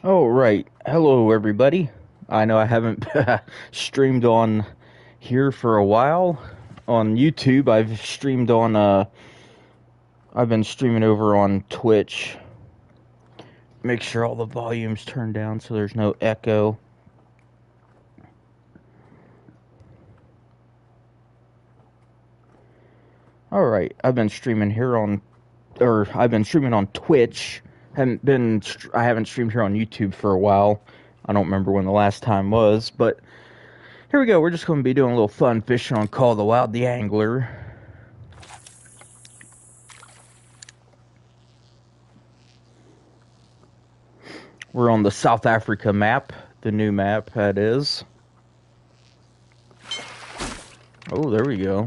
Oh, right. Hello, everybody. I know I haven't streamed on here for a while. On YouTube, I've been streaming over on Twitch. Make sure all the volume's turned down so there's no echo. All right. I've been streaming on Twitch. I haven't streamed here on YouTube for a while. I don't remember when the last time was, but here we go. We're just going to be doing a little fun fishing on Call of the Wild, the Angler. We're on the South Africa map, the new map, that is. Oh, there we go.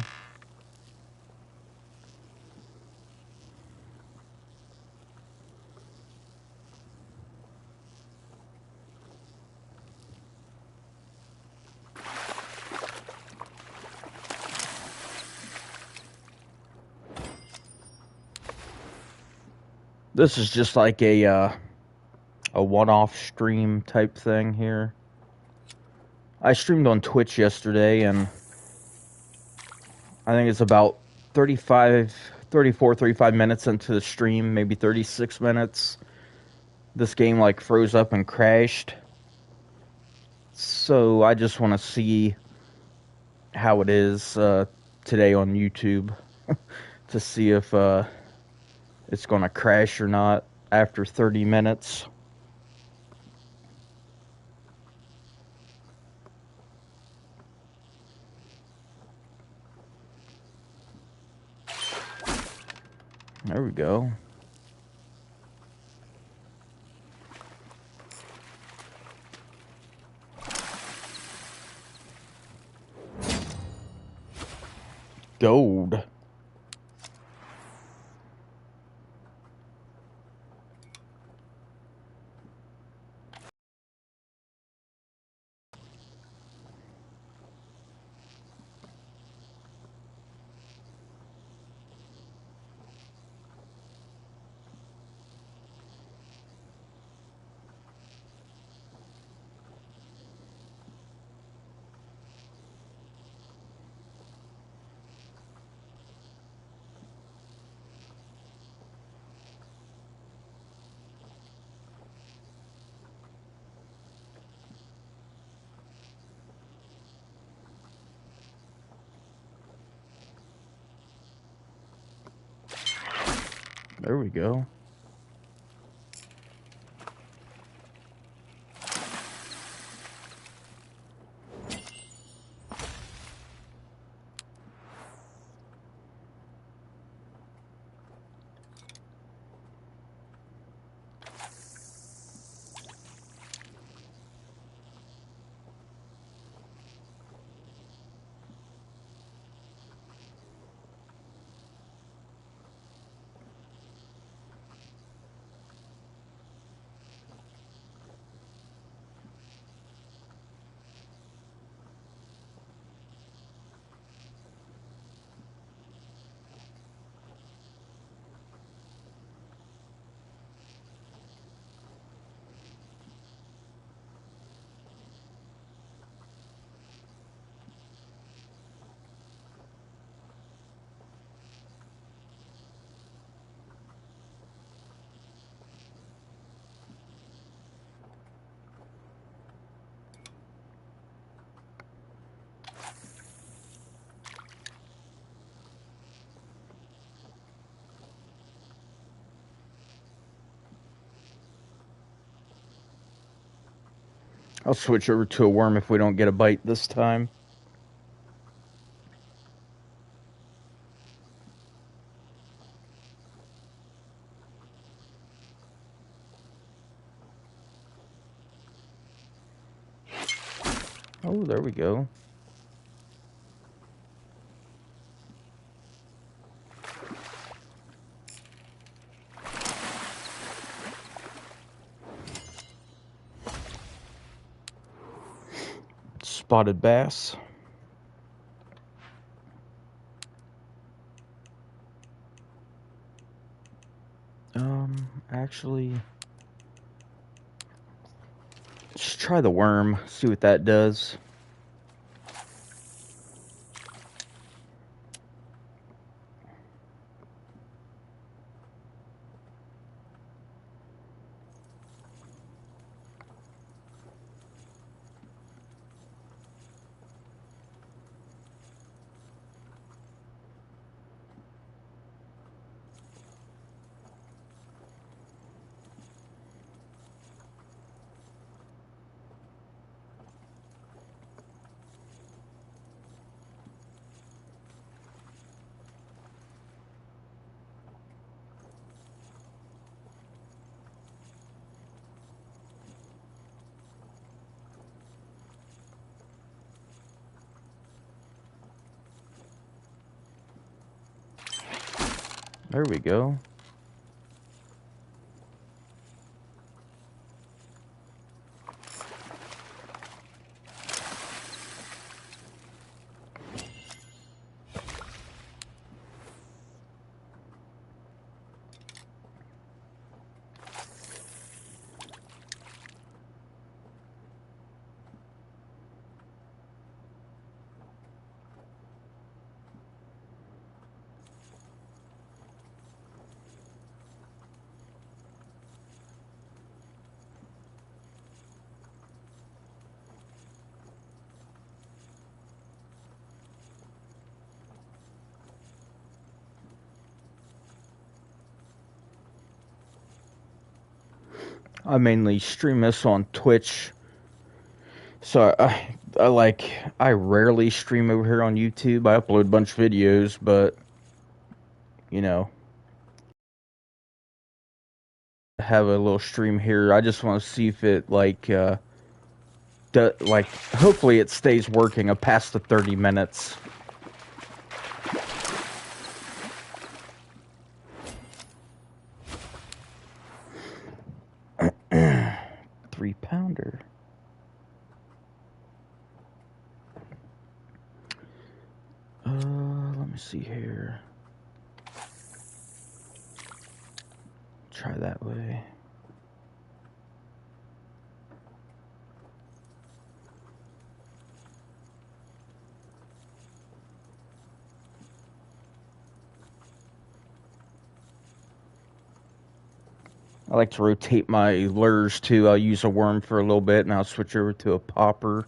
This is just like a one-off stream type thing here. I streamed on Twitch yesterday, and I think it's about 34, 35 minutes into the stream, maybe 36 minutes. This game like froze up and crashed. So I just want to see how it is today on YouTube to see if it's going to crash or not after 30 minutes. There we go. Gold. There we go. I'll switch over to a worm if we don't get a bite this time. Oh, there we go. Spotted bass. Actually, try the worm, see what that does. There we go. I mainly stream this on Twitch. So I rarely stream over here on YouTube. I upload a bunch of videos, but you know, I have a little stream here. I just want to see if it hopefully it stays working past the 30 minutes. Three-pounder. Let me see here. Try that way. I like to rotate my lures too. I'll use a worm for a little bit and I'll switch over to a popper.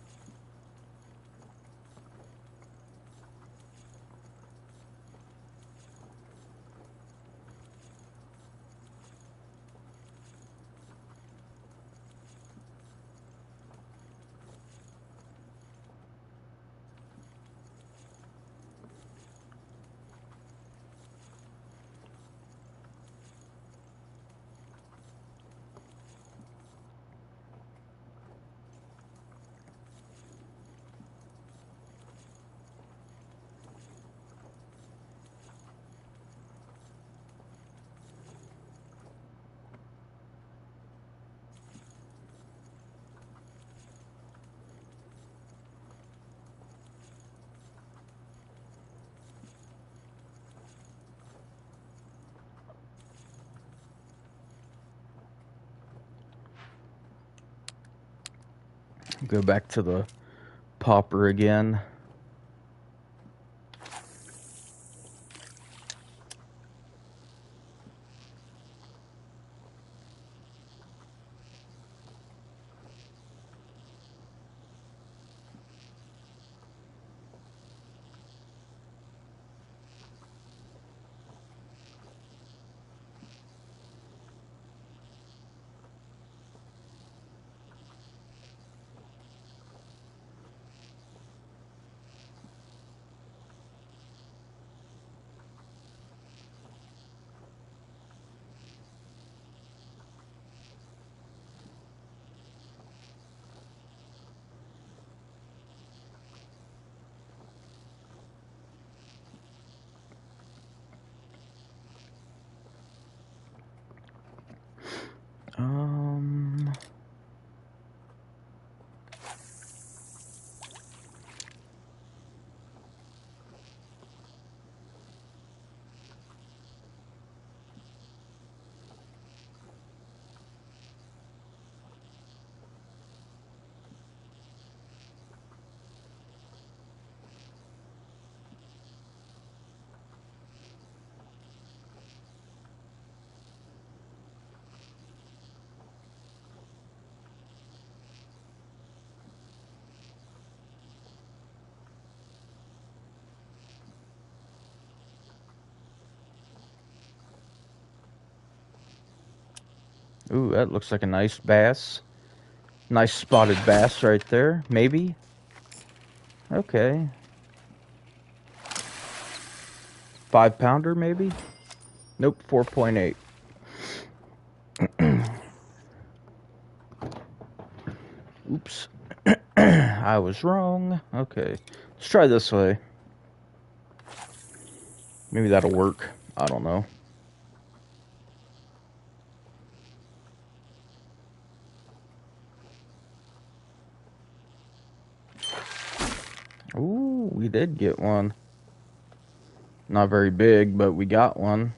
Go back to the popper again. Ooh, that looks like a nice bass. Nice spotted bass right there. Maybe. Okay. 5 pounder maybe? Nope, 4.8. Oops. I was wrong. Okay. Let's try this way. Maybe that'll work. I don't know. Ooh, we did get one. Not very big, but we got one.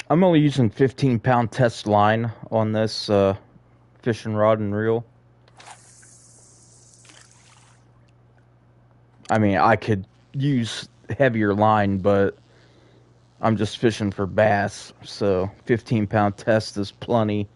I'm only using 15-pound test line on this fishing rod and reel. I mean, I could use heavier line, but I'm just fishing for bass, so 15-pound test is plenty.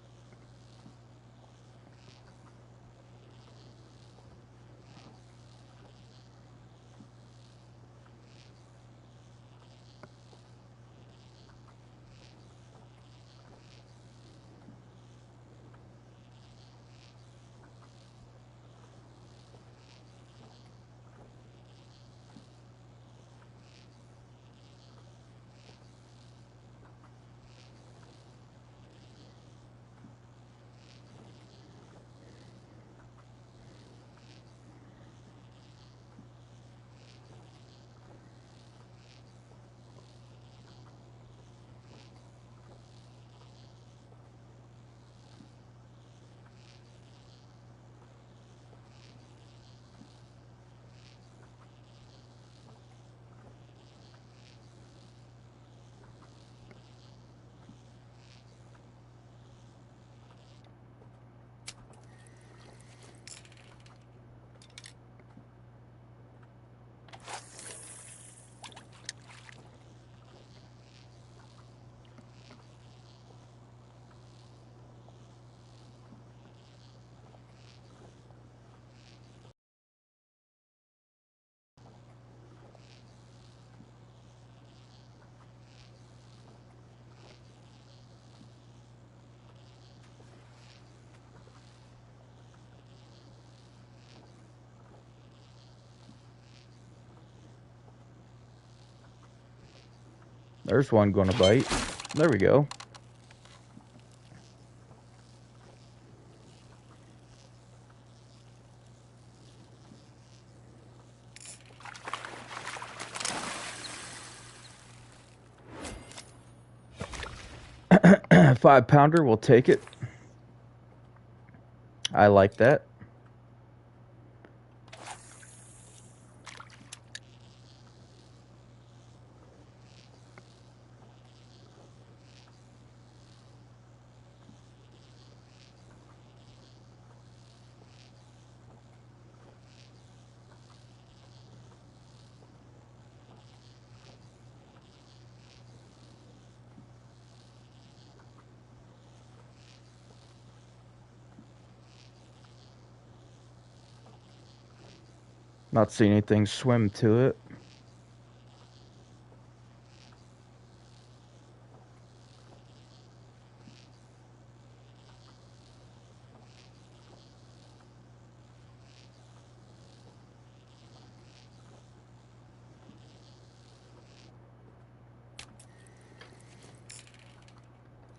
There's one going to bite. There we go. Five-pounder, we'll take it. I like that. Not seeing anything swim to it.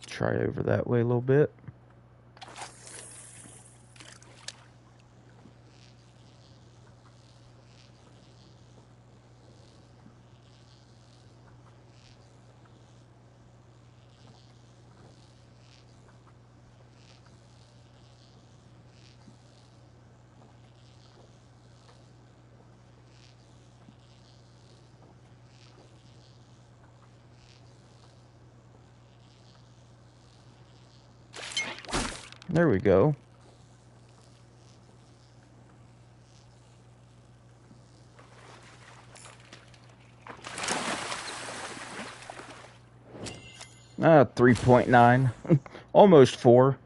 Try over that way a little bit. There we go. Ah, 3.9. Almost 4.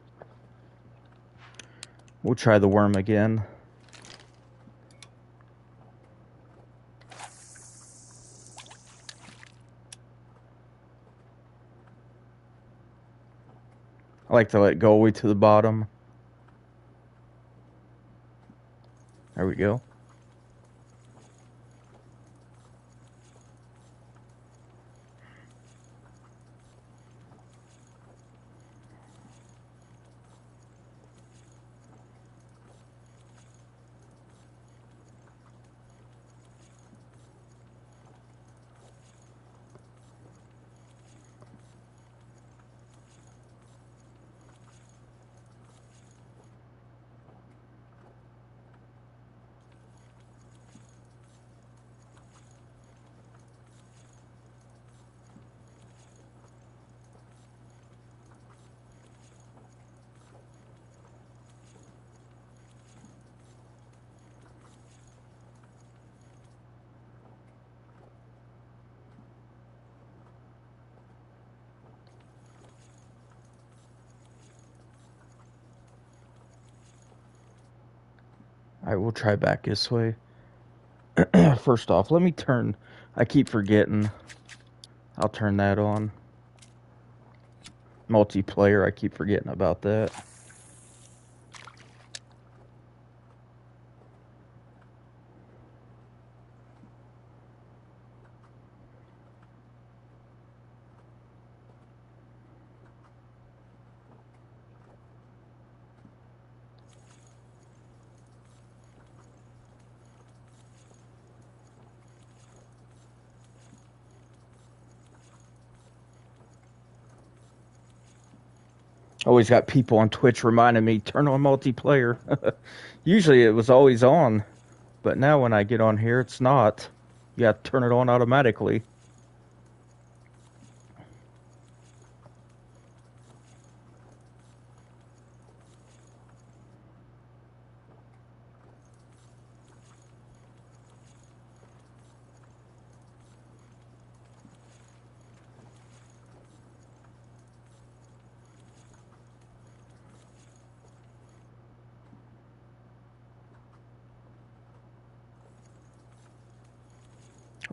We'll try the worm again. I like to let it go all the way to the bottom. There we go. Alright, we'll try back this way. First off, let me turn... I keep forgetting. I'll turn that on. Multiplayer, I keep forgetting about that. Always got people on Twitch reminding me, turn on multiplayer. Usually it was always on, but now when I get on here, it's not. You have to turn it on automatically.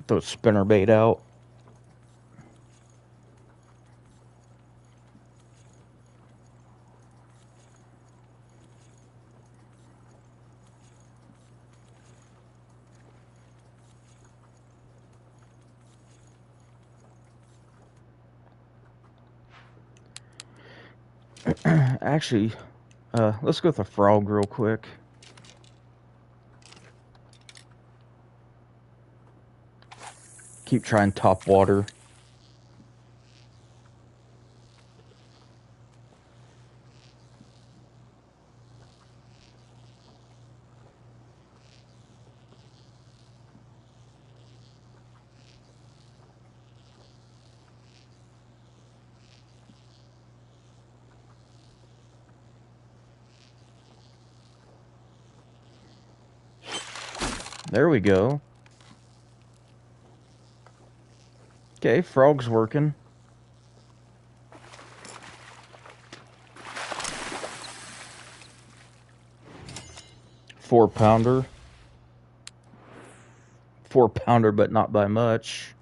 Throw spinner bait out. Actually, let's go with the frog real quick. Keep trying top water. There we go. Okay, frog's working. Four-pounder. Four-pounder, but not by much.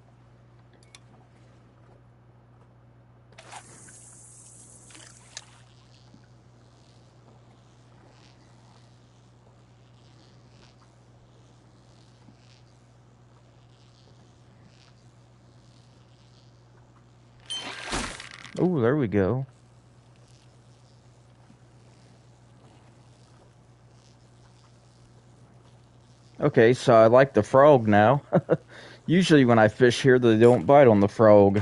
Oh, there we go. Okay, so I like the frog now. Usually when I fish here, they don't bite on the frog.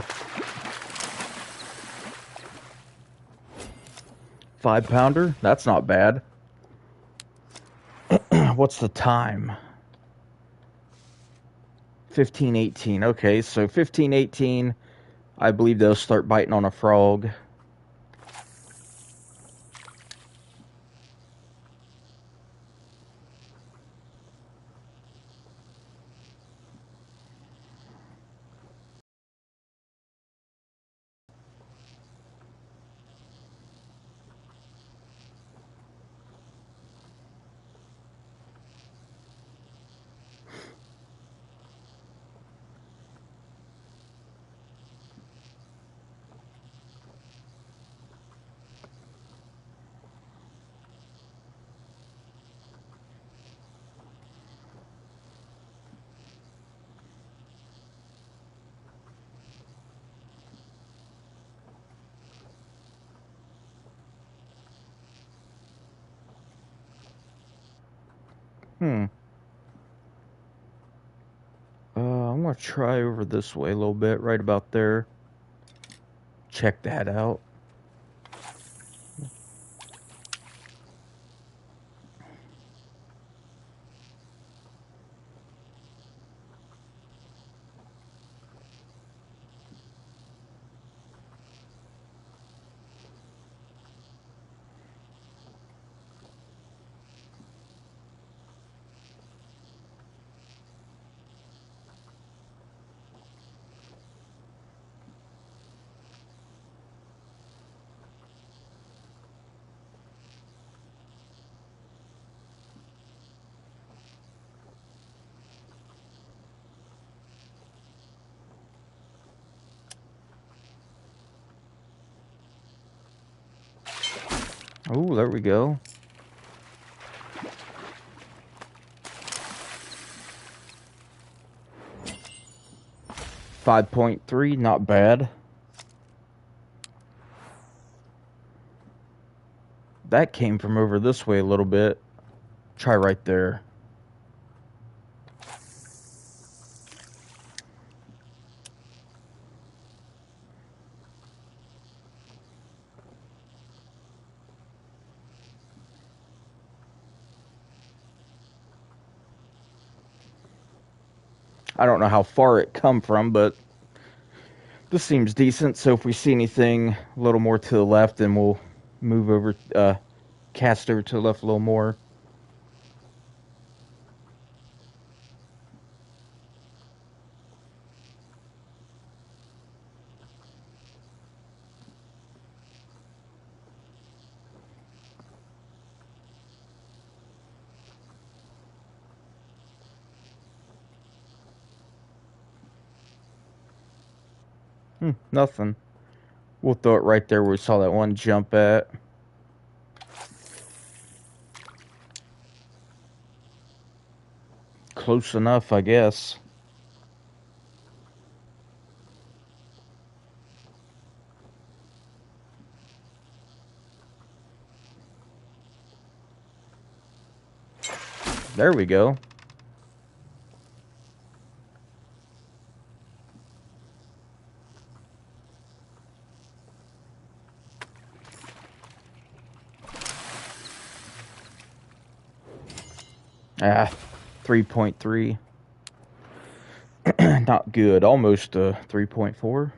5-pounder? That's not bad. What's the time? 15:18. Okay, so 15:18, I believe they'll start biting on a frog. Hmm. I'm gonna try over this way a little bit, right about there. Check that out. Oh, there we go. 5.3, not bad. That came from over this way a little bit. Try right there. I don't know how far it come from, but this seems decent. So if we see anything a little more to the left, then we'll move over, cast over to the left a little more. Nothing. We'll throw it right there where we saw that one jump at. Close enough, I guess. There we go. Ah, 3.3. Not good. Almost 3.4.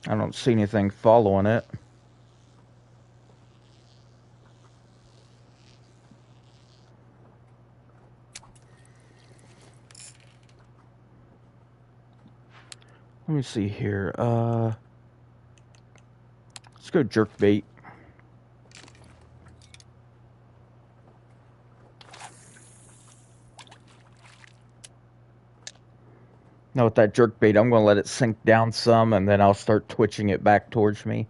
I don't see anything following it. Let me see here. Let's go jerk bait. Now with that jerk bait, I'm going to let it sink down some, and then I'll start twitching it back towards me.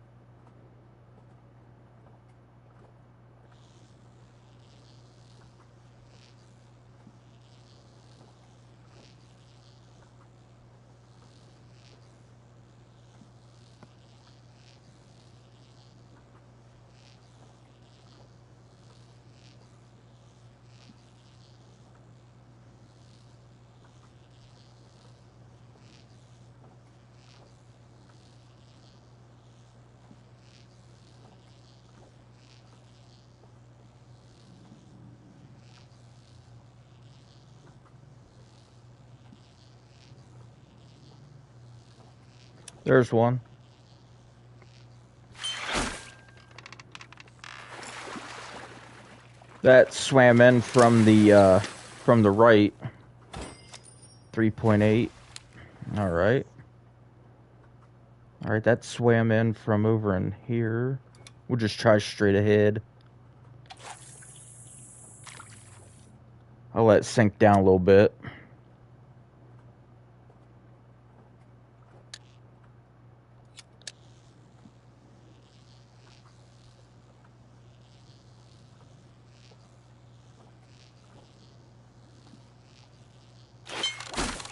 There's one. That swam in from the right. 3.8. Alright. Alright, that swam in from over in here. We'll just try straight ahead. I'll let it sink down a little bit.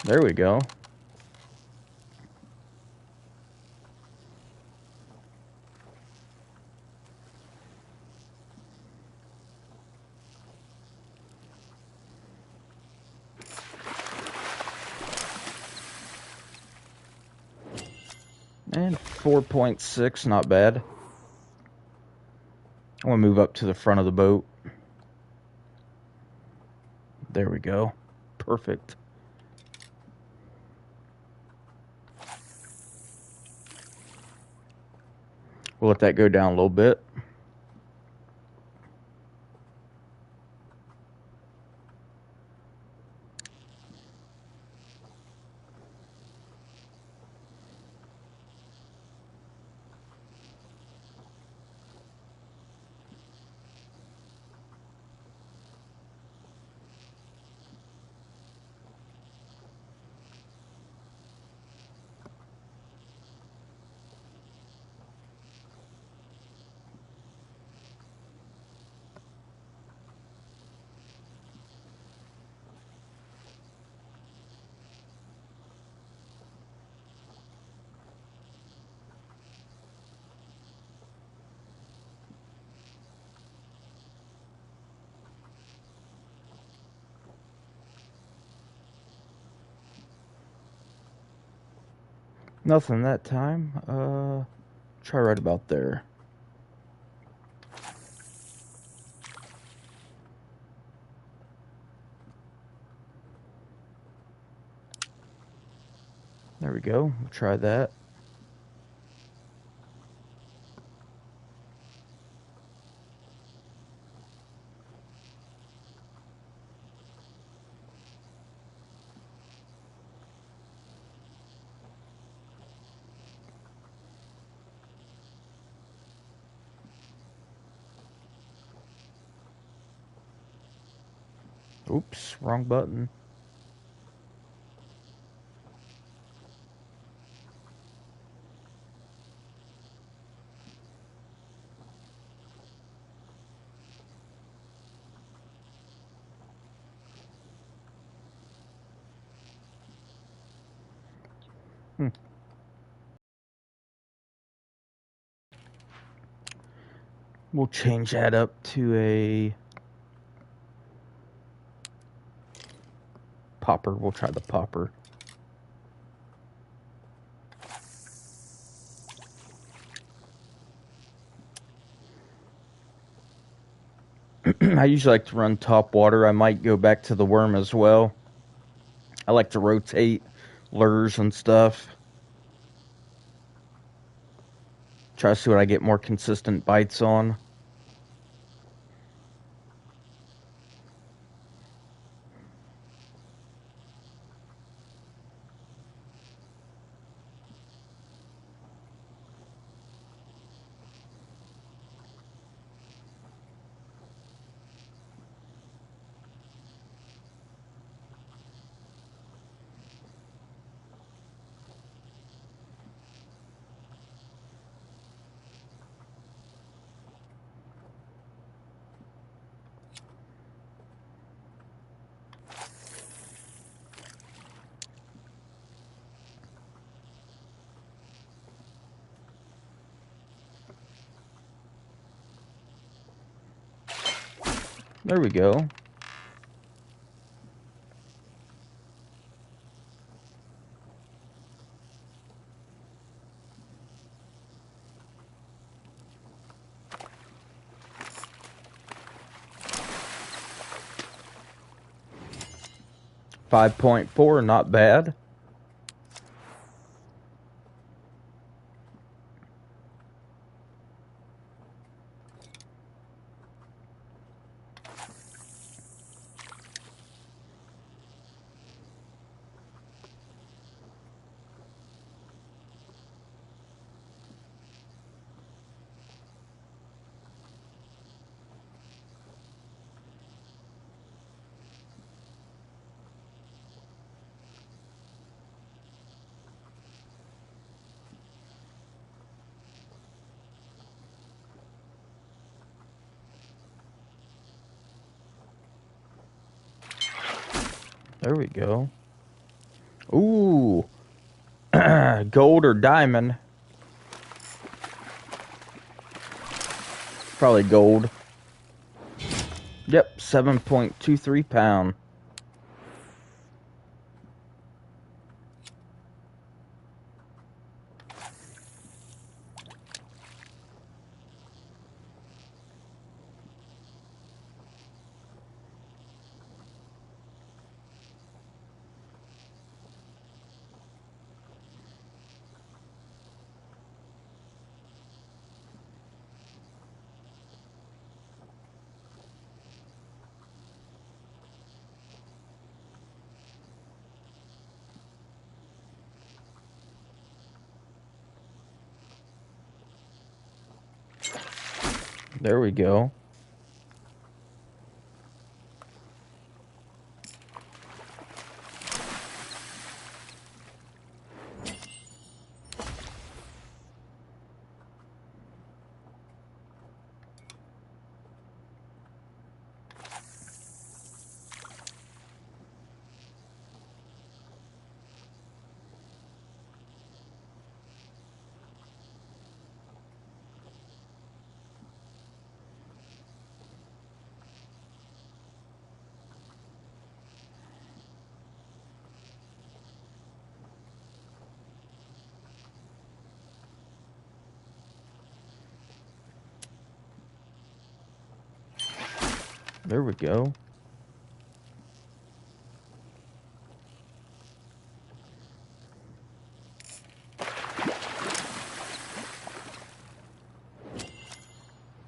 There we go. And 4.6, not bad. I want to move up to the front of the boat. There we go. Perfect. We'll let that go down a little bit. Nothing that time. Try right about there. There we go. We'll try that. Oops, wrong button. We'll change that up to a popper. We'll try the popper. I usually like to run top water. I might go back to the worm as well. I like to rotate lures and stuff. Try to see what I get more consistent bites on. There we go. $5.4, not bad. There we go. Ooh. Gold or diamond? Probably gold. Yep, 7.23 pound. There we go. There we go.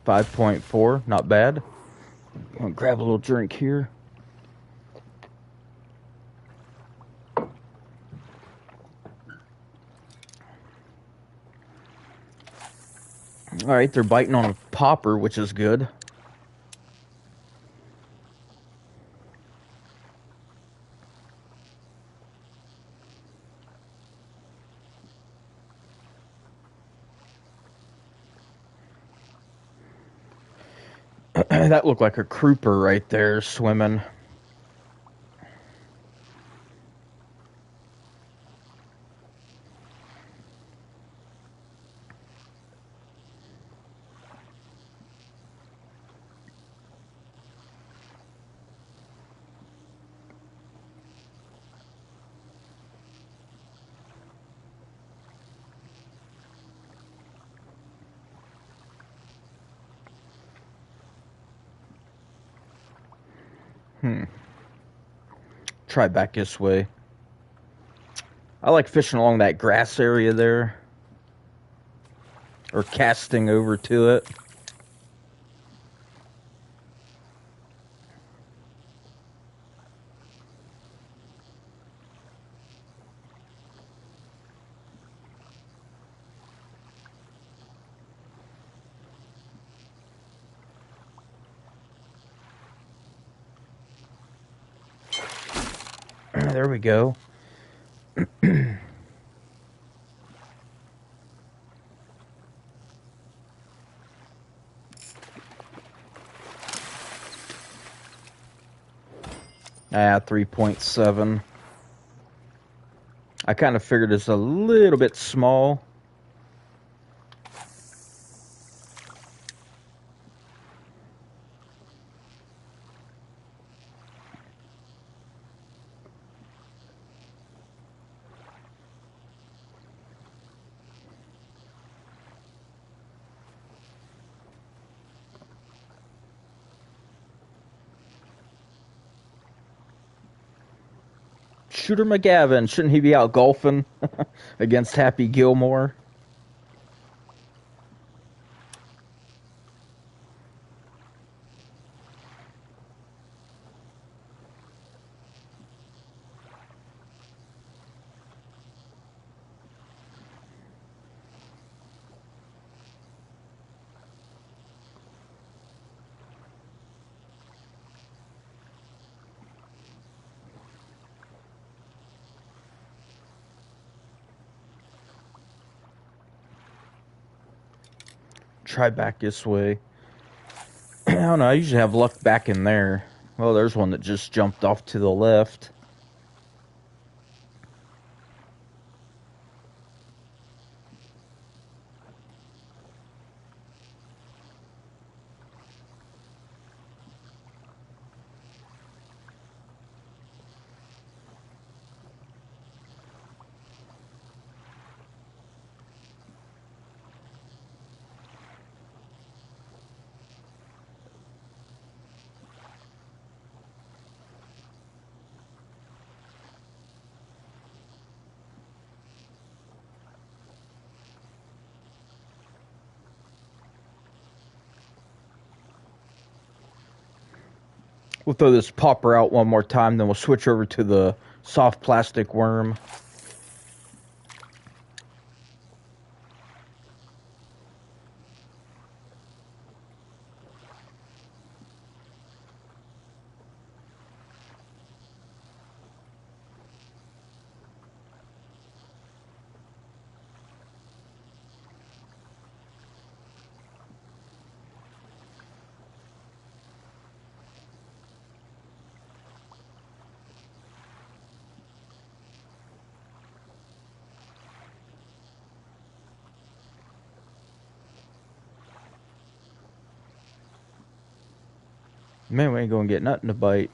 $5.4, not bad. I'm gonna grab a little drink here. Alright, they're biting on a popper, which is good. That looked like a grouper right there swimming. Try back this way. I like fishing along that grass area there. Or casting over to it. There we go. Ah, 3.7. I kind of figured it's a little bit small. Shooter McGavin, shouldn't he be out golfing against Happy Gilmore? Try back this way. I don't know, I usually have luck back in there. Well, there's one that just jumped off to the left. We'll throw this popper out one more time, then we'll switch over to the soft plastic worm. Man, we ain't gonna get nothing to bite.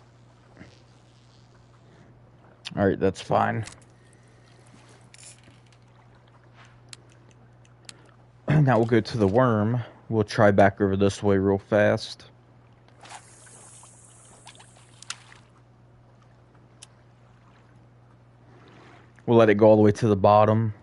Alright, that's fine. Now we'll go to the worm. We'll try back over this way real fast. We'll let it go all the way to the bottom.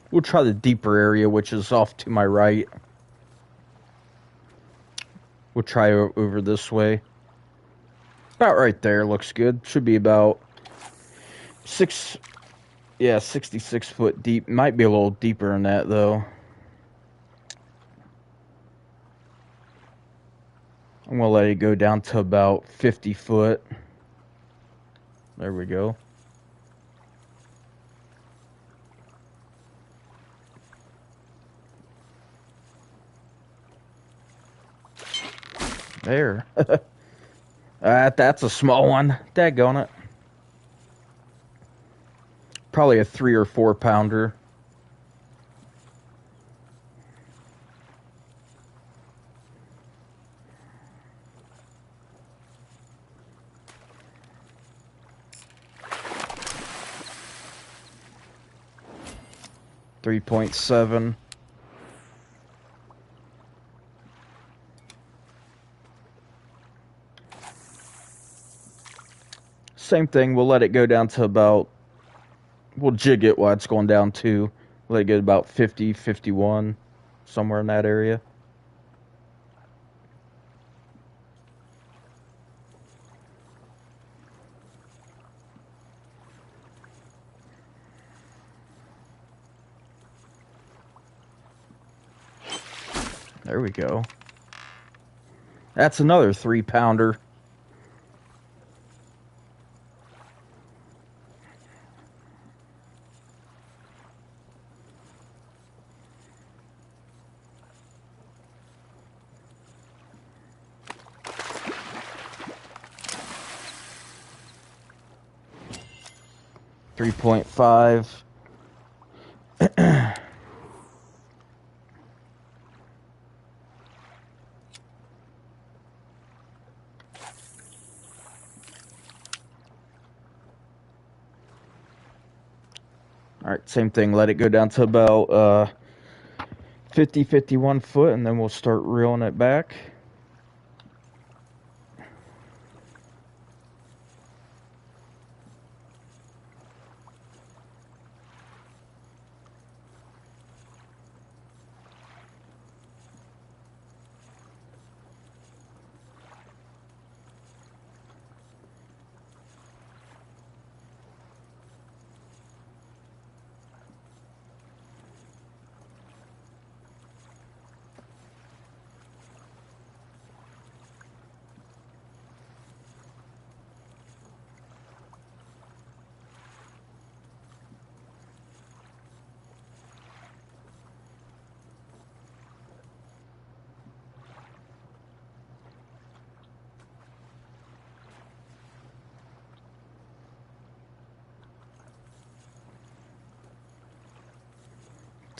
We'll try the deeper area, which is off to my right. We'll try over this way. About right there, looks good. Should be about 66 foot deep. Might be a little deeper than that, though. I'm gonna let it go down to about 50 foot. There we go. There. That's a small one. Daggone it. Probably a 3 or 4 pounder. .7. Same thing, we'll let it go down to about, we'll jig it while it's going down to, let it get about 50, 51, somewhere in that area. There we go. That's another 3 pounder. .5. Alright, same thing. Let it go down to about 50, 51 foot, and then we'll start reeling it back.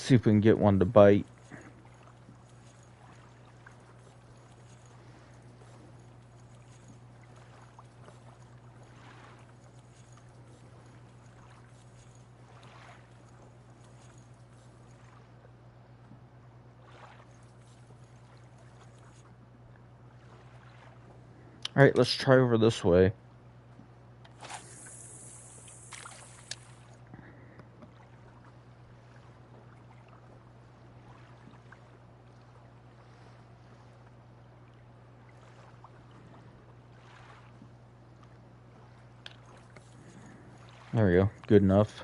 see if we can get one to bite. Alright, let's try over this way. There we go. Good enough.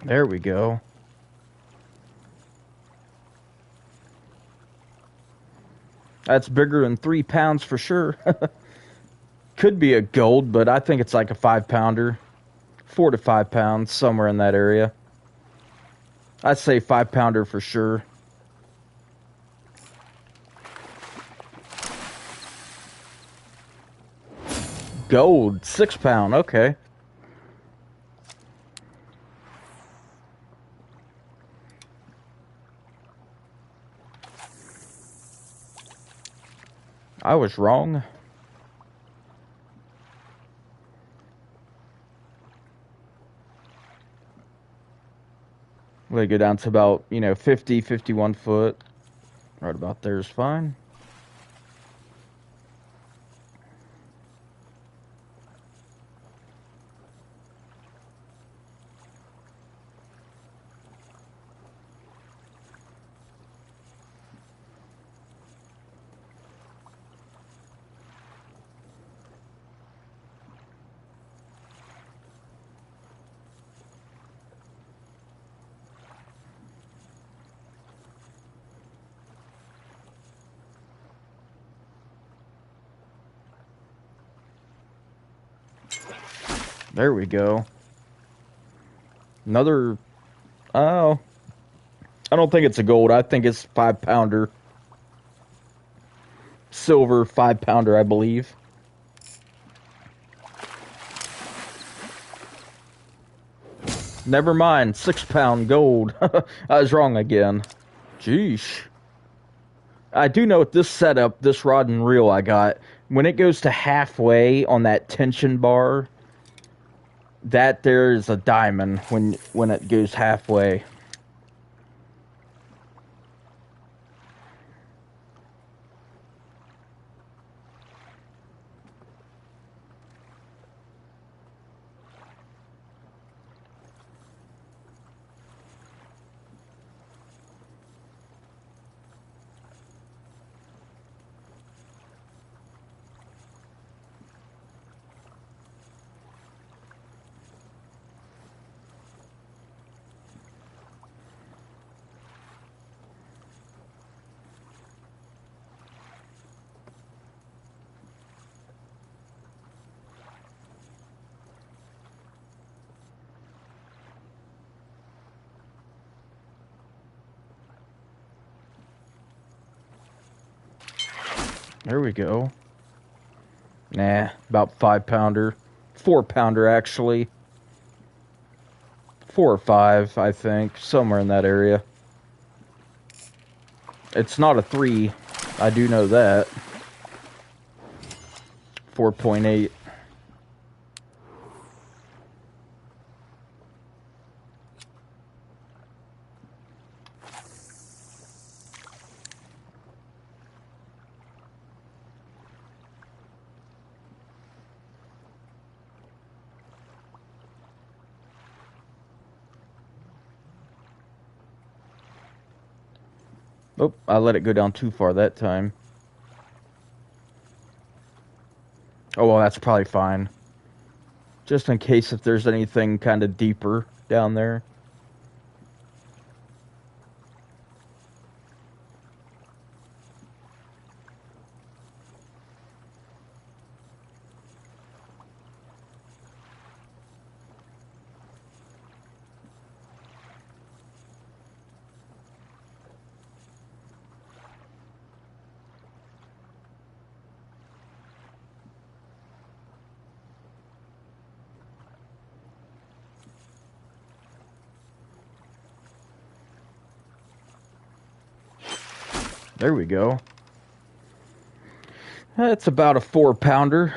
There we go. That's bigger than 3 pounds for sure. Could be a gold, but I think it's like a 5-pounder. 4 to 5 pounds, somewhere in that area. I'd say 5-pounder for sure. Gold, 6-pound, okay. I was wrong. We go down to about, 50, 51 foot. Right about there is fine. There we go. Another... Oh. I don't think it's a gold. I think it's 5-pounder. Silver 5-pounder, I believe. Never mind. 6-pound gold. I was wrong again. Jeesh. I do know with this setup, this rod and reel I got, when it goes to halfway on that tension bar, that there is a diamond when it goes halfway. There we go. Nah, about 5-pounder. 4-pounder, actually. 4 or 5, I think. Somewhere in that area. It's not a 3. I do know that. 4.8. Oh, I let it go down too far that time. Oh, well, that's probably fine. Just in case if there's anything kind of deeper down there. There we go. That's about a 4-pounder.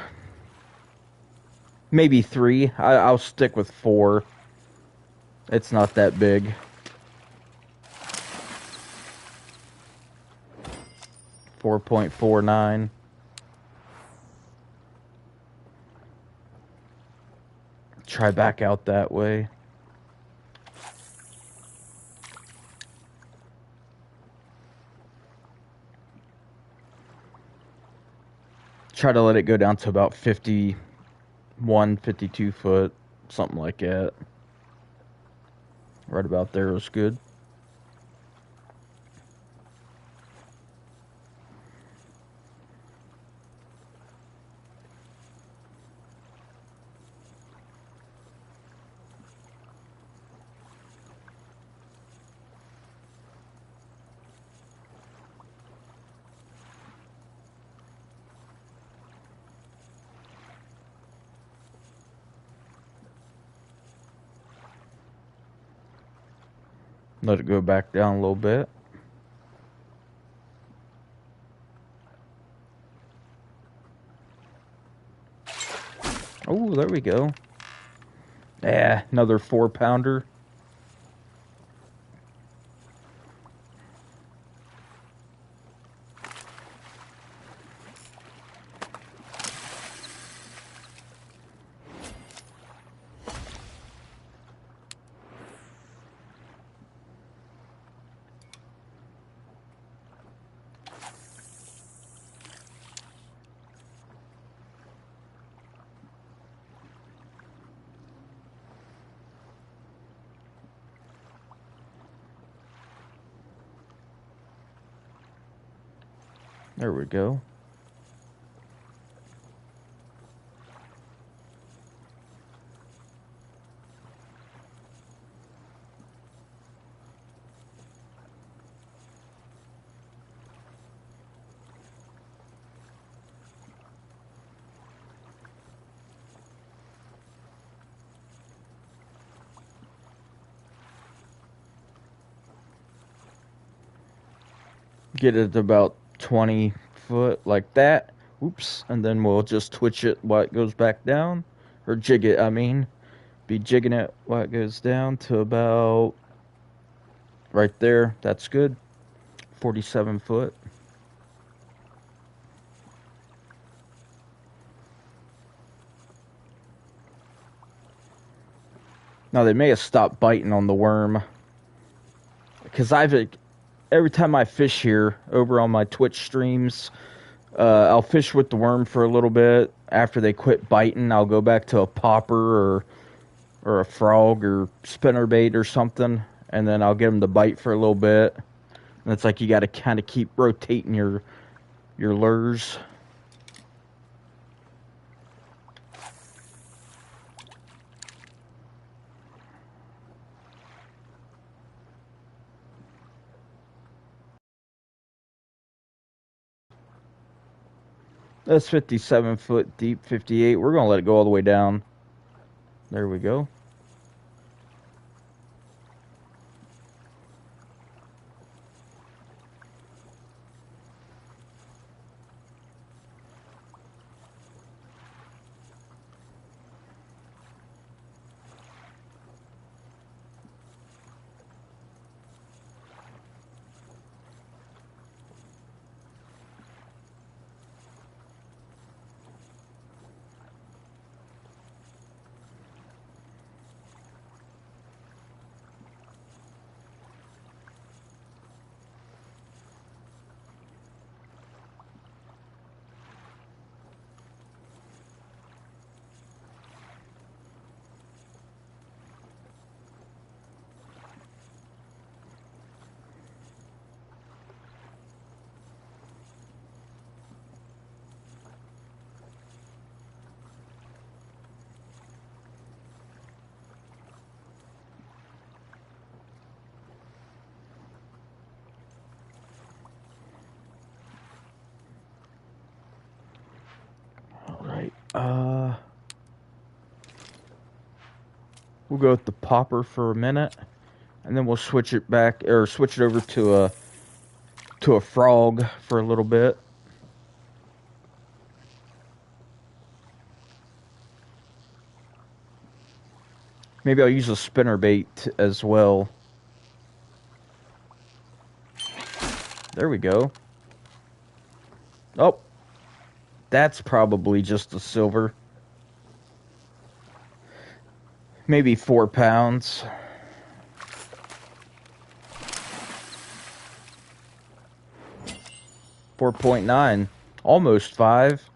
Maybe 3. I'll stick with 4. It's not that big. .49. Try back out that way. Try to let it go down to about 51, 52 foot, something like that. Right about there is good. Let it go back down a little bit. Oh, there we go. Yeah, another 4-pounder. There we go. Get it about 20 foot like that. Oops. And then we'll just twitch it while it goes back down. Or jig it, I mean. Be jigging it while it goes down to about right there. That's good. 47 foot. Now they may have stopped biting on the worm. Because every time I fish here over on my Twitch streams, I'll fish with the worm for a little bit. After they quit biting, I'll go back to a popper or a frog or spinnerbait or something, and then I'll get them to bite for a little bit. And it's like you got to kind of keep rotating your lures. That's 57 foot deep, 58. We're going to let it go all the way down. There we go. We'll go with the popper for a minute, and then we'll switch it back or switch it over to a to a frog for a little bit. Maybe I'll use a spinnerbait as well. There we go. Oh, that's probably just a silver. Maybe 4 pounds. 4.9. Almost 5.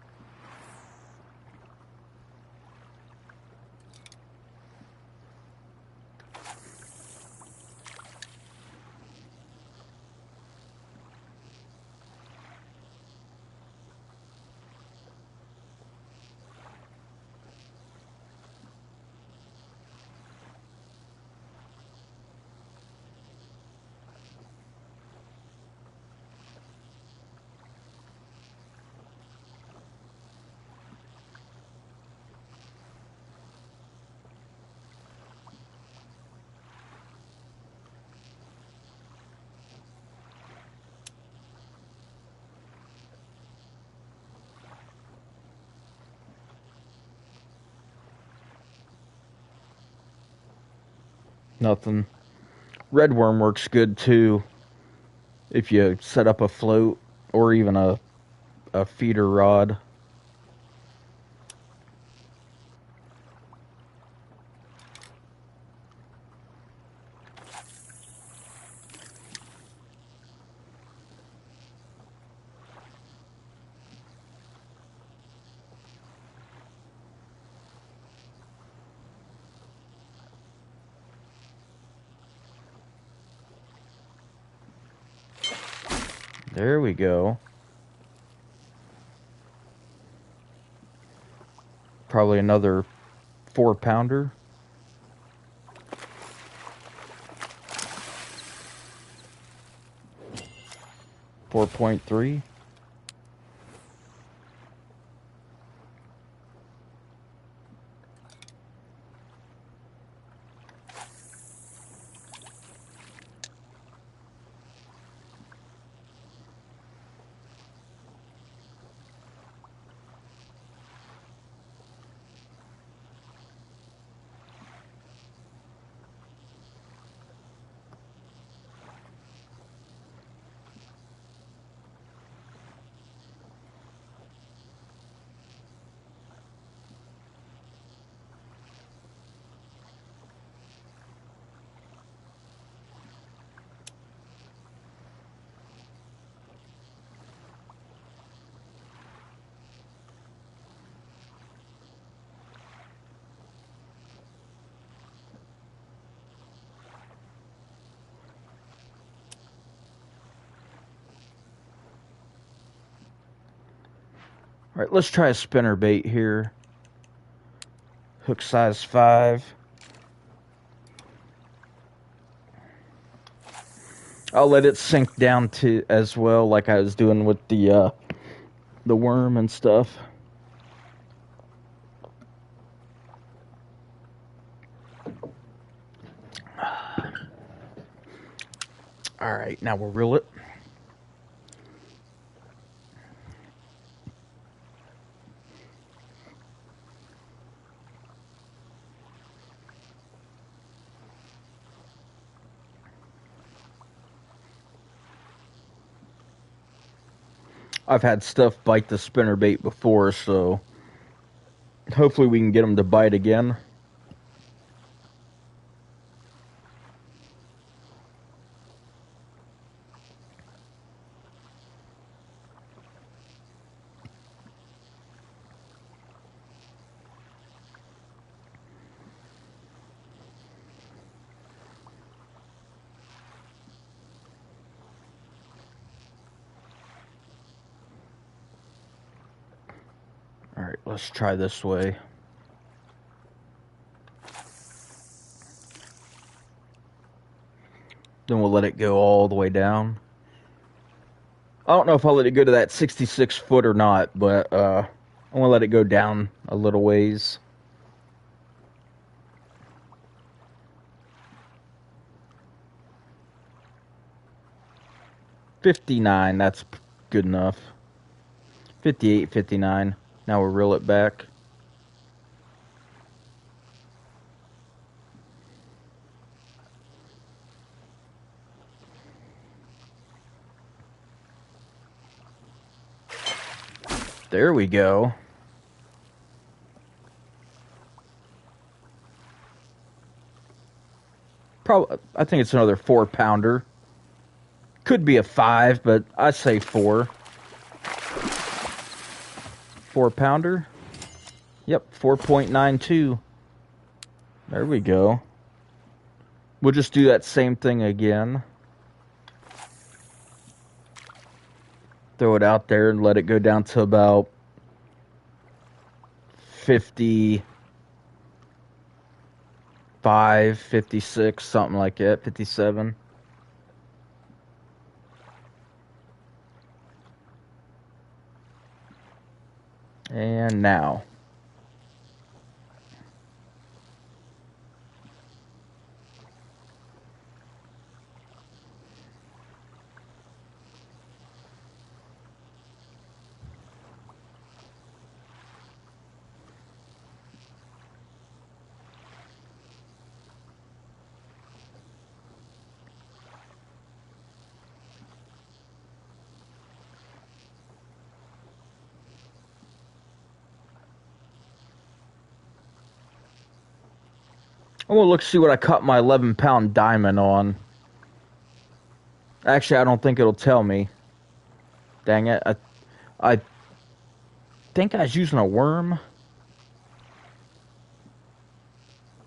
Nothing. Red worm works good too if you set up a float or even a feeder rod. There we go. Probably another 4-pounder. $4.3. All right, let's try a spinnerbait here. Hook size 5. I'll let it sink down to as well, like I was doing with the worm and stuff. All right, now we'll reel it. I've had stuff bite the spinnerbait before, so hopefully we can get them to bite again. All right, let's try this way. Then we'll let it go all the way down. I don't know if I'll let it go to that 66 foot or not, but I'm going to let it go down a little ways. 59, that's good enough. 58, 59. Now we'll reel it back. There we go. Probably, I think it's another 4-pounder. Could be a 5, but I say 4. 4-pounder. Yep, 4.92. There we go. We'll just do that same thing again. Throw it out there and let it go down to about 55, 56, something like that, 57. And now. I'm gonna look see what I caught my 11-pound diamond on. Actually, I don't think it'll tell me. Dang it. I think I was using a worm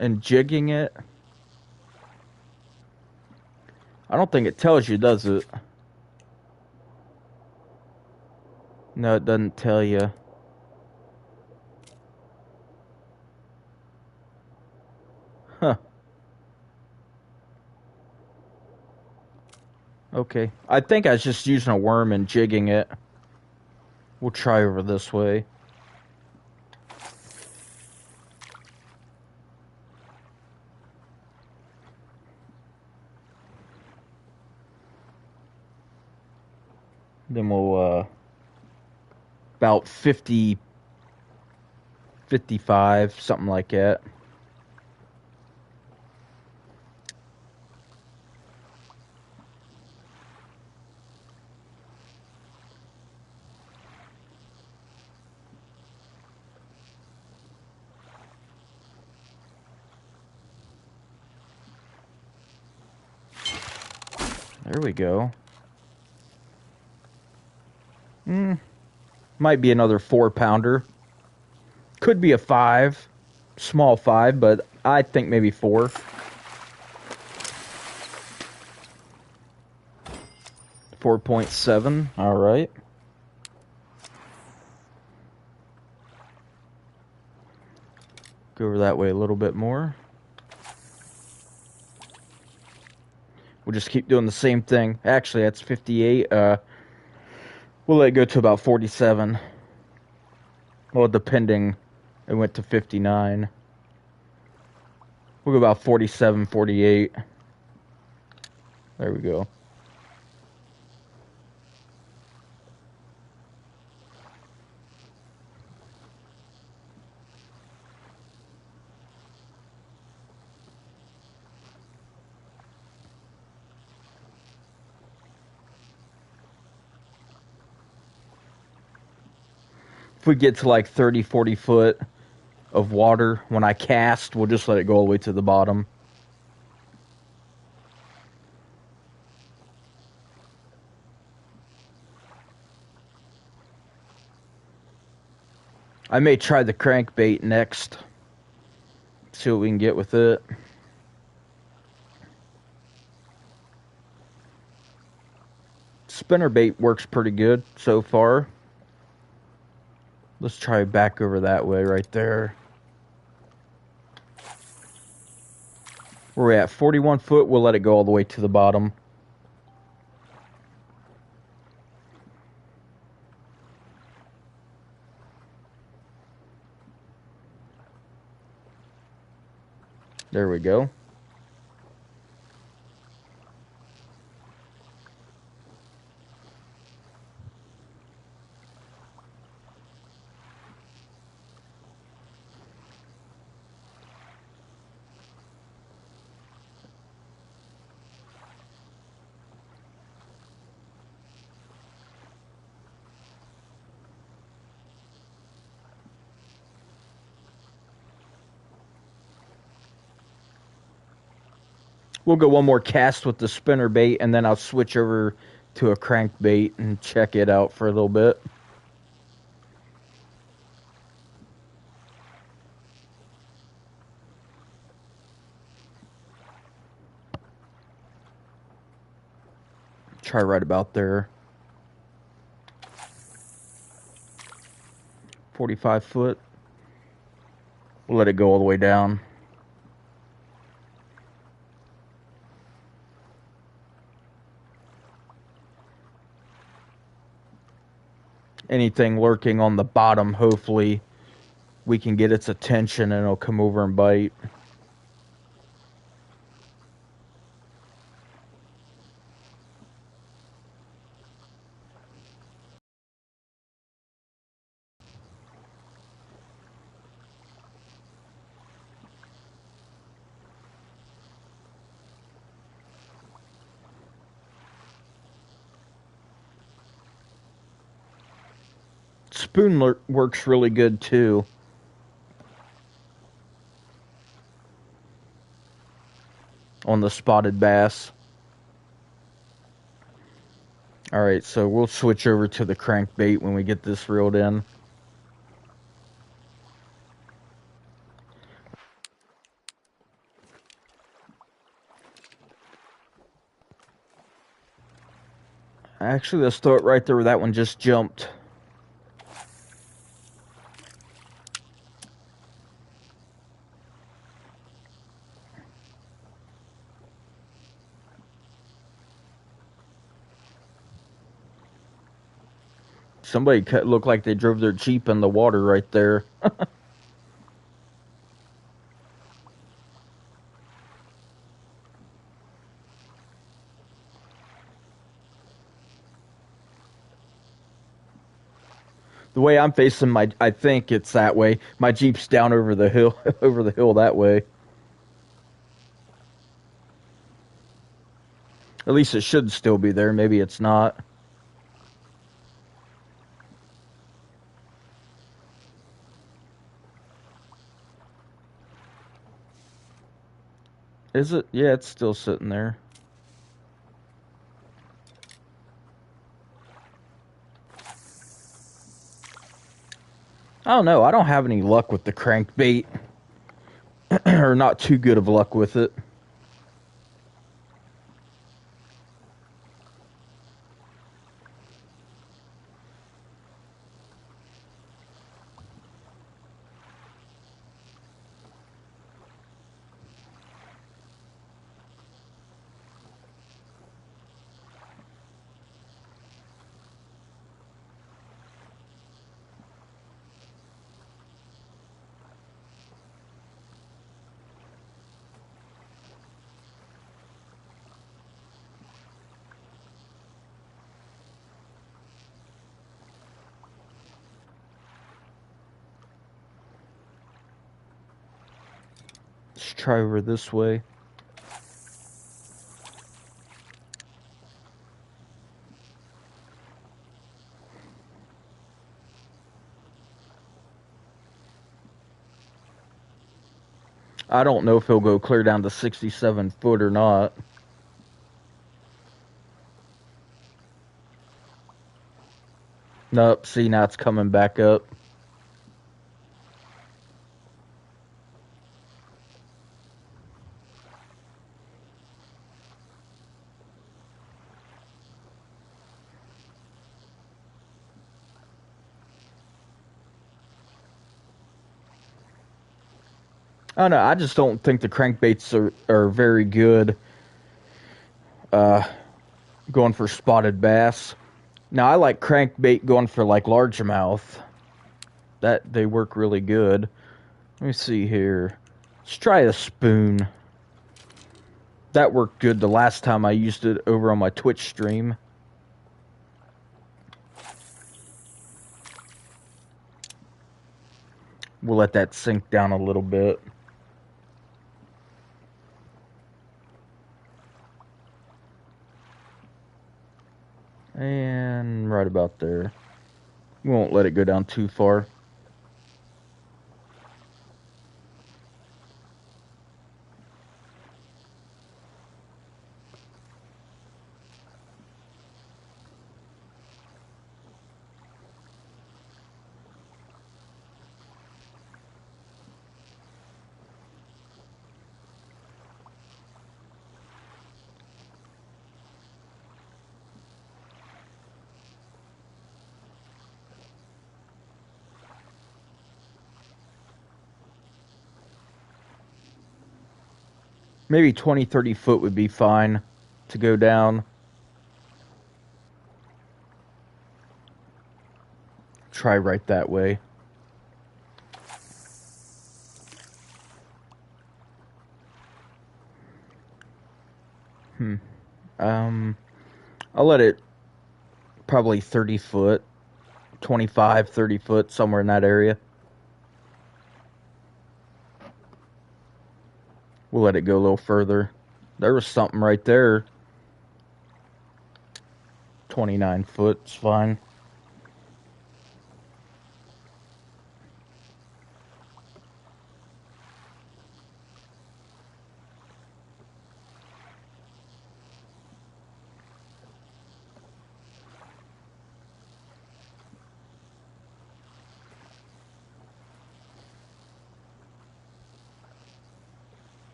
and jigging it. I don't think it tells you, does it? No, it doesn't tell you. Huh. Okay. I think I was just using a worm and jigging it. We'll try over this way. Then we'll, about 50, 55, something like that. There we go. Might be another 4-pounder. Could be a 5. Small 5, but I think maybe 4. 4.7. All right. Go over that way a little bit more. We'll just keep doing the same thing. Actually, that's 58. We'll let it go to about 47. Well, depending, it went to 59. We'll go about 47, 48. There we go. If we get to like 30, 40 foot of water, when I cast, we'll just let it go all the way to the bottom. I may try the crankbait next. See what we can get with it. Spinnerbait works pretty good so far. Let's try back over that way right there. Where we at? 41 foot. We'll let it go all the way to the bottom. There we go. We'll go one more cast with the spinner bait, and then I'll switch over to a crankbait and check it out for a little bit. Try right about there. 45 foot. We'll let it go all the way down. Anything lurking on the bottom, hopefully we can get its attention and it'll come over and bite. Spoon works really good too. On the spotted bass. Alright, so we'll switch over to the crankbait when we get this reeled in. Actually, let's throw it right there where that one just jumped. Somebody looked like they drove their Jeep in the water right there. The way I'm facing I think it's that way. My Jeep's down over the hill, over the hill that way. At least it should still be there. Maybe it's not. Is it? Yeah, it's still sitting there. I don't know. I don't have any luck with the crankbait. Or not too good of luck with it. Let's try over this way. I don't know if he'll go clear down to 67 foot or not. Nope, see, now it's coming back up. I don't know, I just don't think the crankbaits are very good going for spotted bass. Now, I like crankbait going for, like, largemouth. They work really good. Let me see here. Let's try a spoon. That worked good the last time I used it over on my Twitch stream. We'll let that sink down a little bit. And right about there. We won't let it go down too far. Maybe 20, 30 foot would be fine to go down. Try right that way. I'll let it probably 30 foot, 25, 30 foot, somewhere in that area. We'll let it go a little further. There was something right there. 29 foot, it's fine.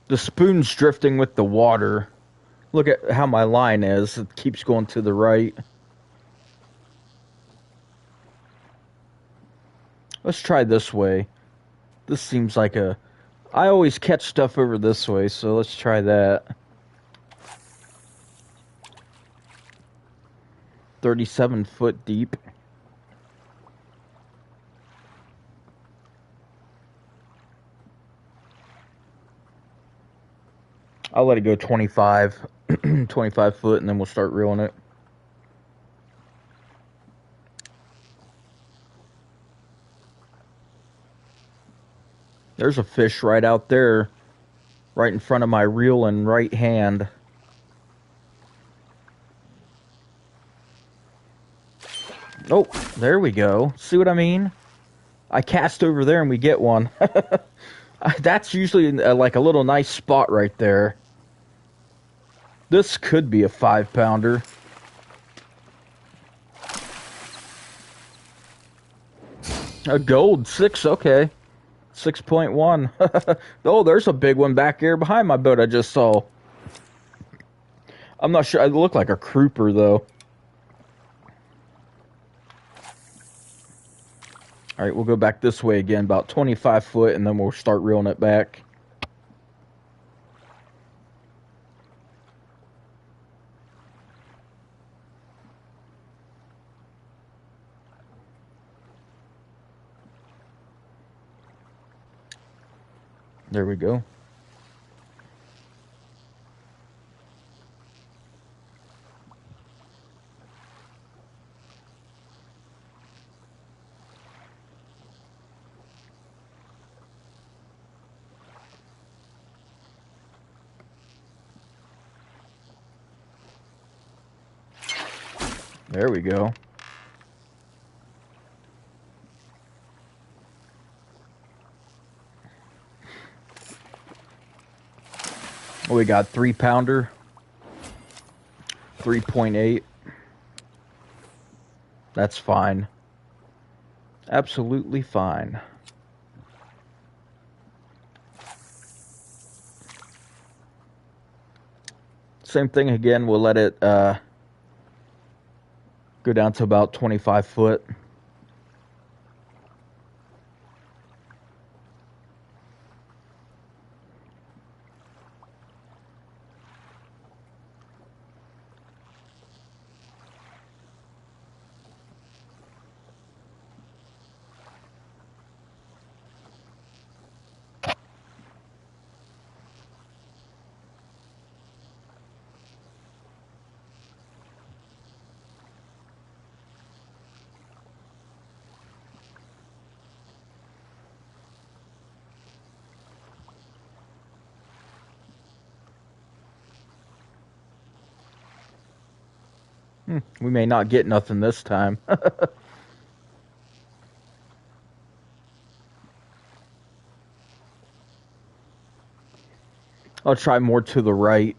The spoon's drifting with the water. Look at how my line is. It keeps going to the right. Let's try this way. This seems like a... I always catch stuff over this way, so let's try that. 37 foot deep. I'll let it go 25, 25 foot, and then we'll start reeling it. There's a fish right out there, right in front of my reel and right hand. Oh, there we go. See what I mean? I cast over there and we get one. That's usually like a little nice spot right there. This could be a 5-pounder. A gold 6, okay. 6.1. Oh, there's a big one back here behind my boat I just saw. I'm not sure. It looked like a grouper, though. Alright, we'll go back this way again, about 25 foot, and then we'll start reeling it back. There we go. There we go. We got 3-pounder, 3.8. That's fine. Absolutely fine. Same thing again, we'll let it go down to about 25 foot. We may not get nothing this time. I'll try more to the right.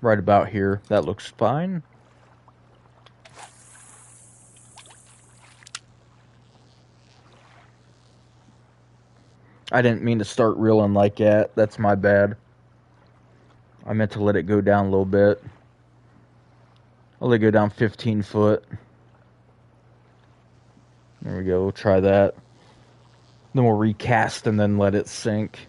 Right about here. That looks fine. I didn't mean to start reeling like that. That's my bad. I meant to let it go down a little bit. I'll let it go down 15 foot. There we go. We'll try that. Then we'll recast and then let it sink.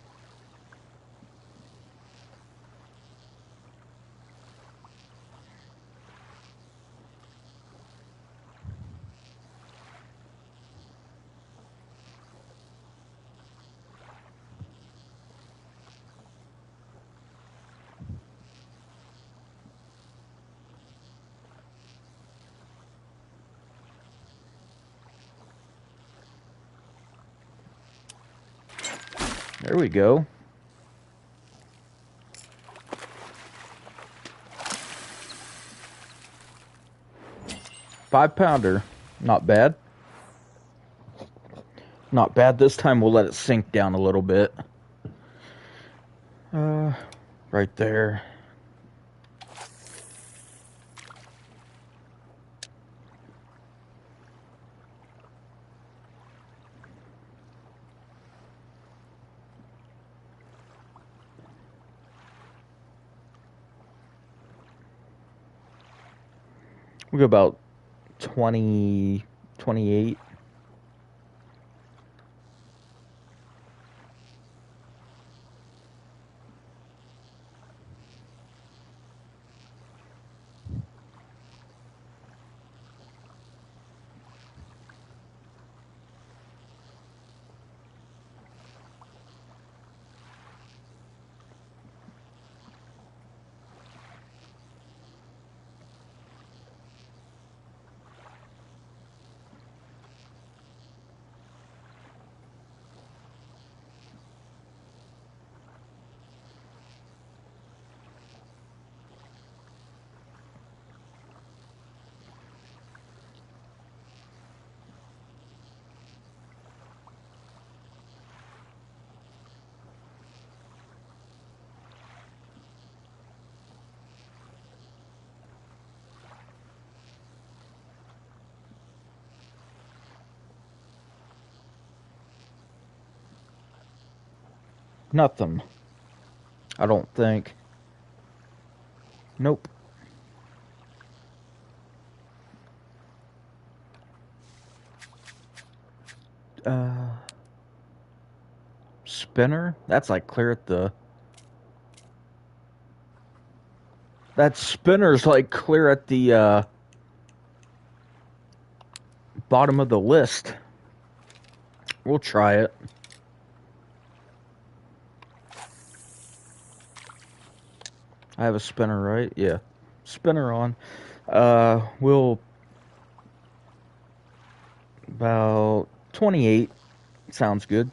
There we go. $5-pounder. Not bad. Not bad. This time we'll let it sink down a little bit. Right there. We go about 20, 28. Nothing. I don't think. Nope. Spinner? That's like clear at the... That spinner's like clear at the bottom of the list. We'll try it. I have a spinner, right? Yeah. Spinner on. We'll... About 28. Sounds good.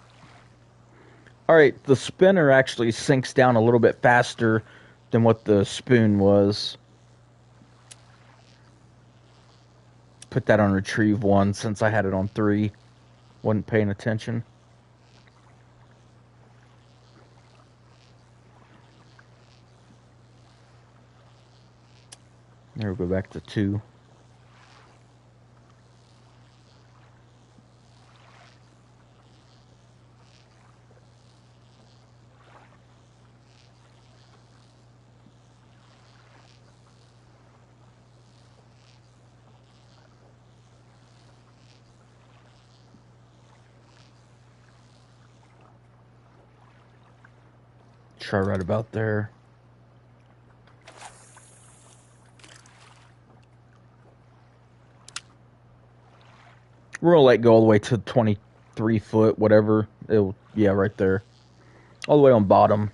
Alright, the spinner actually sinks down a little bit faster than what the spoon was. Put that on retrieve 1 since I had it on 3. Wasn't paying attention. There we go back to 2. Try right about there. We're gonna let go all the way to 23 foot, whatever. It'll, yeah, right there. All the way on bottom.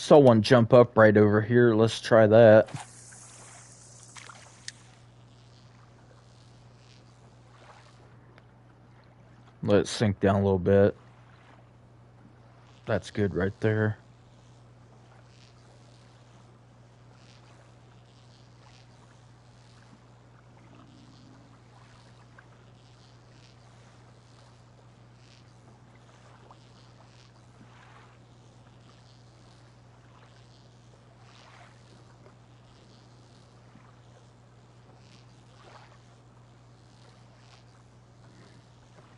Saw one jump up right over here. Let's try that. Let it sink down a little bit. That's good right there.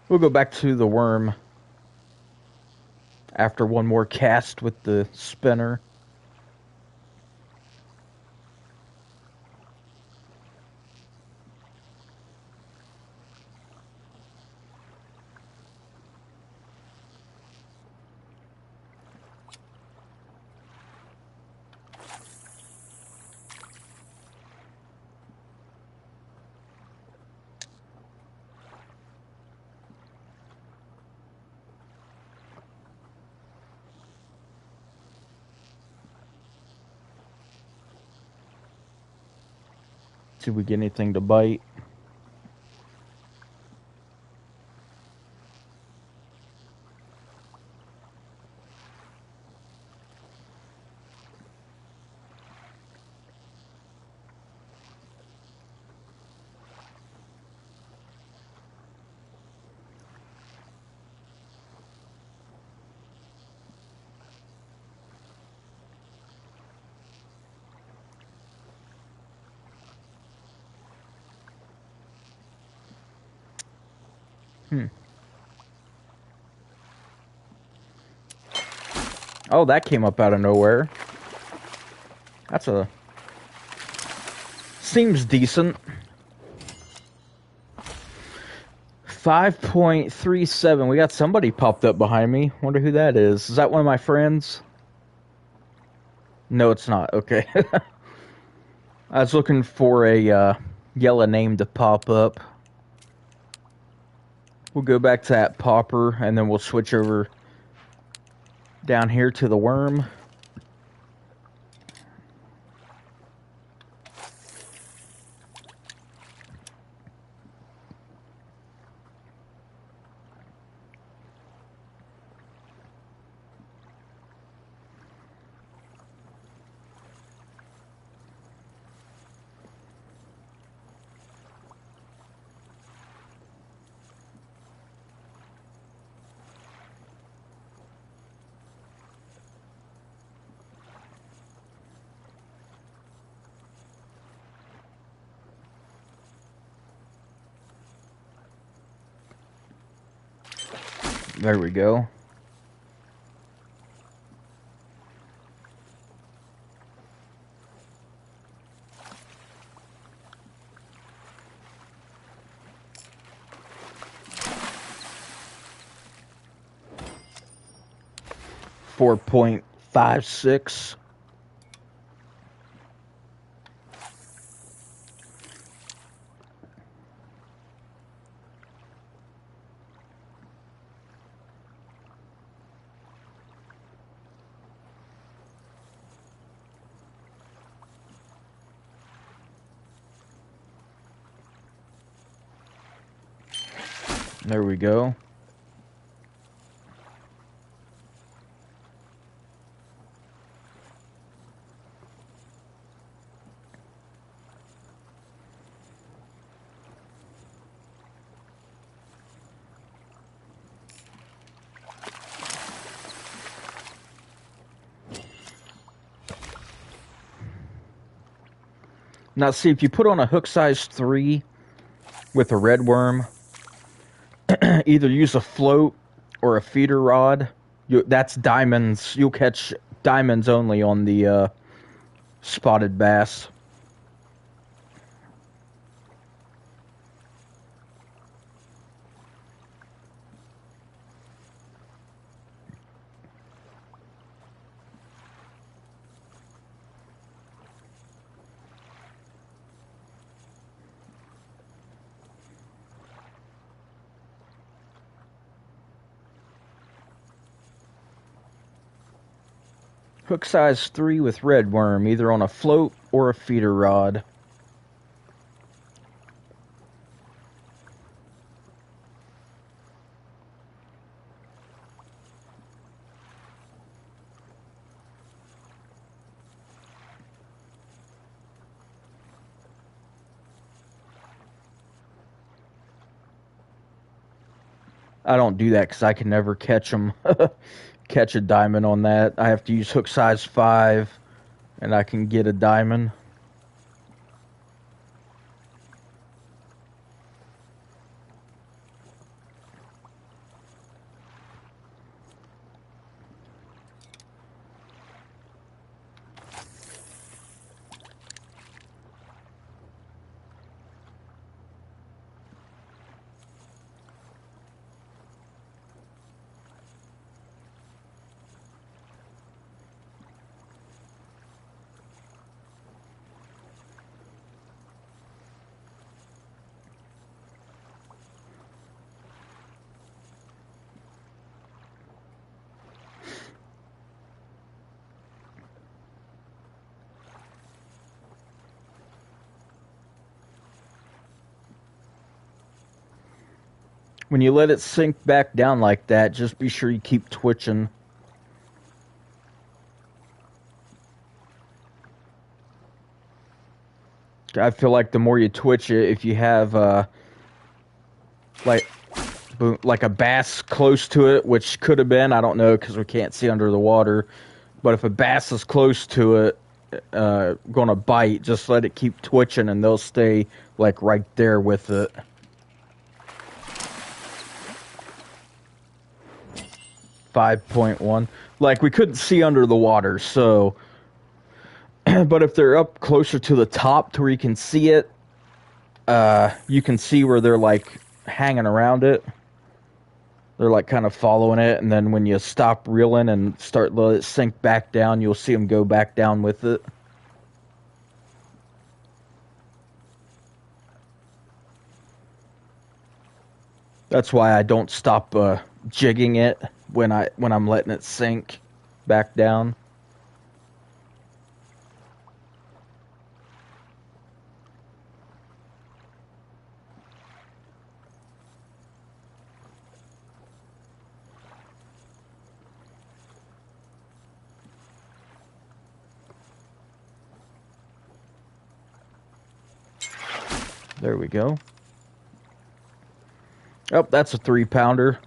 We'll go back to the worm after one more cast with the spinner. See if we get anything to bite. Oh, that came up out of nowhere. That's a... Seems decent. 5.37. We got somebody popped up behind me. Wonder who that is. Is that one of my friends? No, it's not. Okay. I was looking for a yellow name to pop up. We'll go back to that popper, and then we'll switch over down here to the worm. There we go. .56. There we go. Now see, if you put on a hook size 3 with a red worm, either use a float or a feeder rod. That's diamonds. You'll catch diamonds only on the spotted bass. Hook size 3 with red worm, either on a float or a feeder rod. I don't do that because I can never catch them. Catch a diamond on that. I have to use hook size 5 and I can get a diamond. When you let it sink back down like that, just be sure you keep twitching. I feel like the more you twitch it, if you have like a bass close to it, which could have been, I don't know because we can't see under the water, but if a bass is close to it, gonna bite, just let it keep twitching and they'll stay like right there with it. 5.1. Like we couldn't see under the water, so but if they're up closer to the top to where you can see it, you can see where they're like hanging around it. They're like kind of following it, and then when you stop reeling and start let it sink back down, you'll see them go back down with it. That's why I don't stop jigging it when I'm letting it sink back down. There we go. Oh, that's a 3-pounder.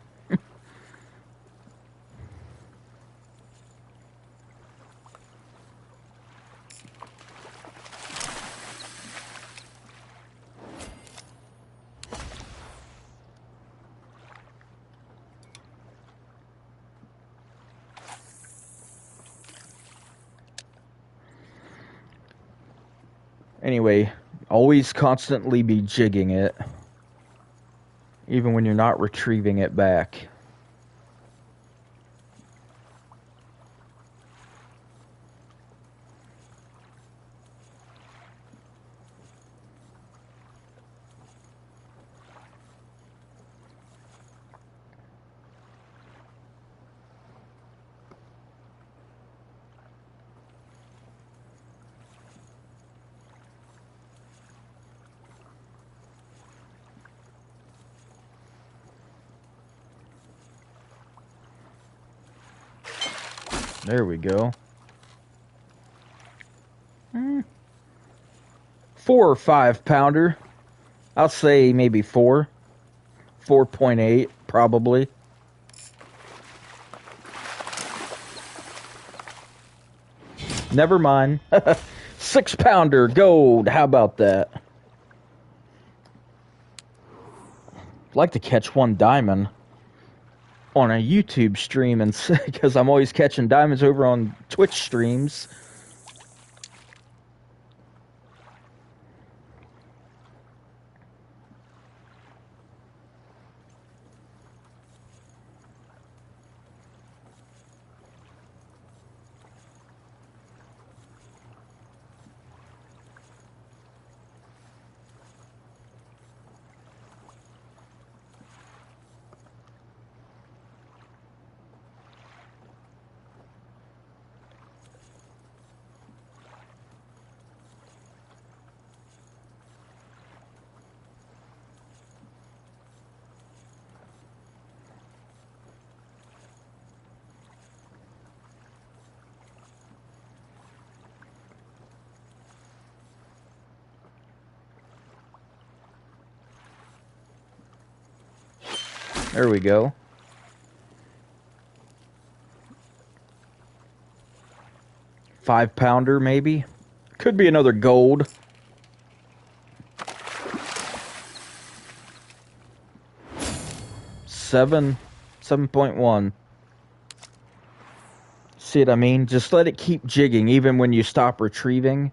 Anyway, always constantly be jigging it, even when you're not retrieving it back. There we go. 4 or 5-pounder. I'll say maybe 4. 4.8, probably. Never mind. 6-pounder gold. How about that? I'd like to catch one diamond on a YouTube stream, and because I'm always catching diamonds over on Twitch streams. There we go. $5-pounder maybe. Could be another gold. Seven, 7.1. See what I mean? Just let it keep jigging even when you stop retrieving.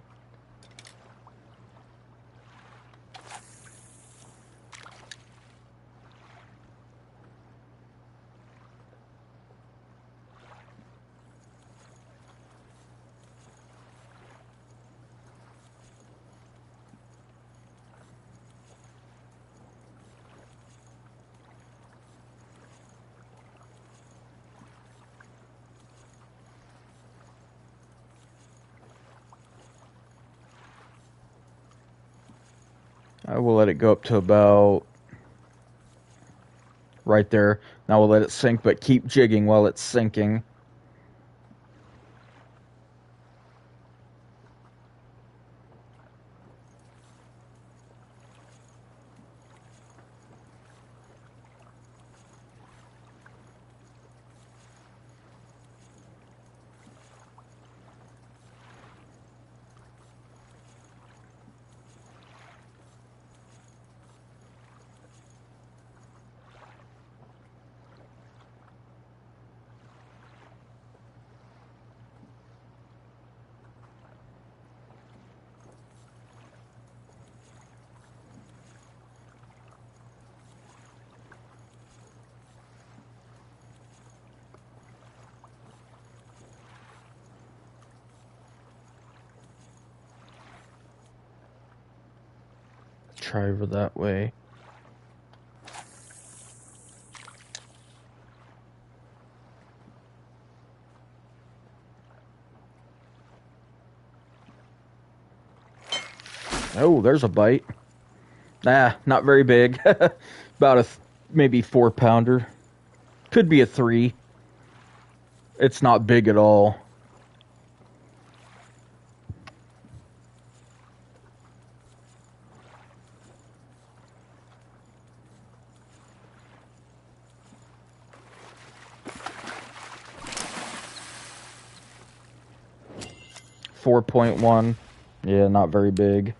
I will let it go up to about right there. Now we'll let it sink, but keep jigging while it's sinking. Try over that way. Oh, there's a bite. Nah, not very big. About a maybe 4-pounder. Could be a 3. It's not big at all. $4.1. Yeah, not very big.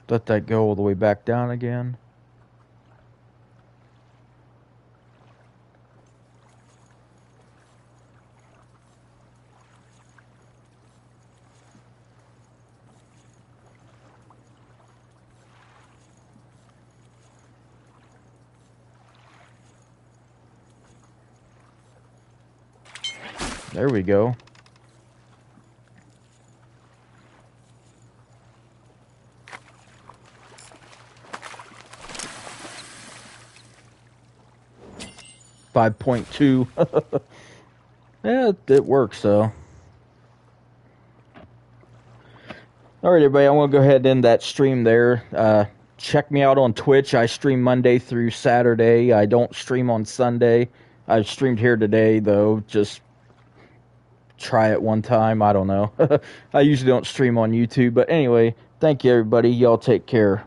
Let that go all the way back down again. There we go. $5.2. Yeah, it works though. Alright everybody, I'm going to go ahead and end that stream there. Check me out on Twitch. I stream Monday through Saturday. I don't stream on Sunday. I've streamed here today though. Just try it one time. I don't know. I usually don't stream on YouTube. But anyway, thank you everybody. Y'all take care.